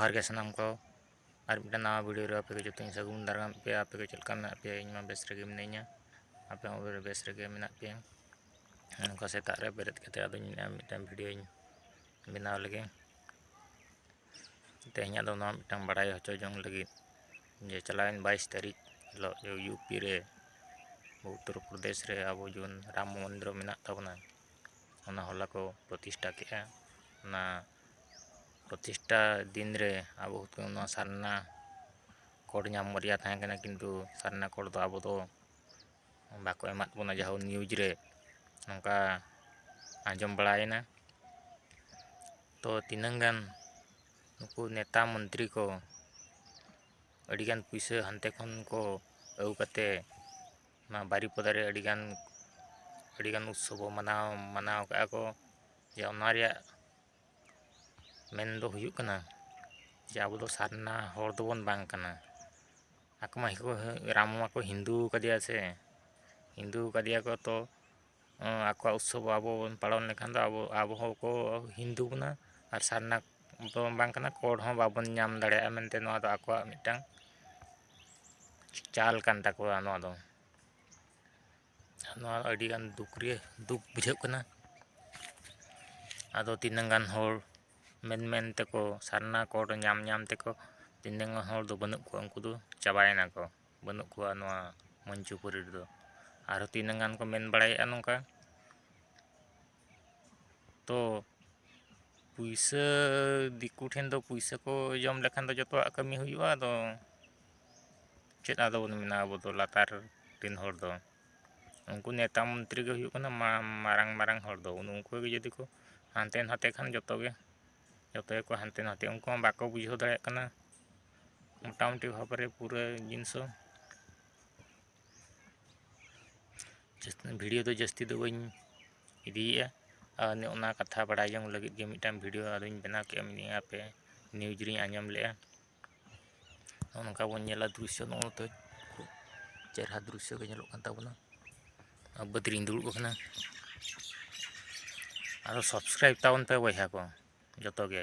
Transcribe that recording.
जोहार के सानाम को और मिट्टन नवा वीडियो रे आपे जो सगुन दाराम पे आपे को चलका मेना पे इन बेस रेगे मिनाइया आपे हो बेस रेगे मेना पे नोका सेता रे बेरेद कते आदो मिट्टन वीडियो बनाव लगे तेहना दो नवा मिट्टन बड़ाई होचो जोंग लगी जे चलावेन 22 तारीख हिलो जो यूपी रे उत्तर प्रदेश रे अब जो राम मंदिर मेना तबना ओना होला को प्रतिष्ठा के ना प्रतिष्ठा दिन रे अब सारना कोड नाम मरिया थाहे कना किंतु सारना कोड दो अब दो बाको एमात बना जहां न्यूज रे नोका आंजम बड़ायना तो तिनंगान नुकु नेता मंत्री को अडिगान पुइसे हंते खन को अउ कते ना बारीपदा रे अडिगान उत्सव मनाव का को जे ओना रे मेन दो हुयु कना जे अब दो सारना होर दो बन बांग कना आकमा को राममा को हिंदू कदिया से हिंदू कदिया को तो आको उत्सव अब पालन लेखान दो अब को हिंदू बना और सारना तो बांग कना कोड हो बाबन नाम दाड़े मेनते नोआ दो आको मिटन चाल कान ताको नोआ दो नोआ अडिगान दुख बुझाव कना आदो तिनंगान होर मेन तेको सारना कोड नाम तेको तिनंगान होर दो बनु को उनको दो चाबायना को बनु को नोआ मंचुपुरी दो आरो तिनंगान को मेन बड़ाया नोका तो पुइसा दिकु ठेन दो पुइसा को जम लेखान दो जतो कमी हुआ दो चेत आदो मेना अब दो लातार दिन होर दो उनको नेता मंत्री के हुयु कना मारंग होर दो उनको के जदि को हानते नाते खान जतो को हानते नाते उनको बाको बुझो दाड़े कना मोटामुटी भाव रे पूरा जिनस वीडियो दो जस्ती दो बन इदिया और ओना कथा बड़ा जंग लगे के मिटन वीडियो आदुन बना के मिनी आपे न्यूज री आंजम ले नोका बन नेला दृश्य नो तो चेहरा दृश्य के नेलो कांता बना अब बदरिन दुड़ कना और सब्सक्राइब तावन पे बया को जतो के।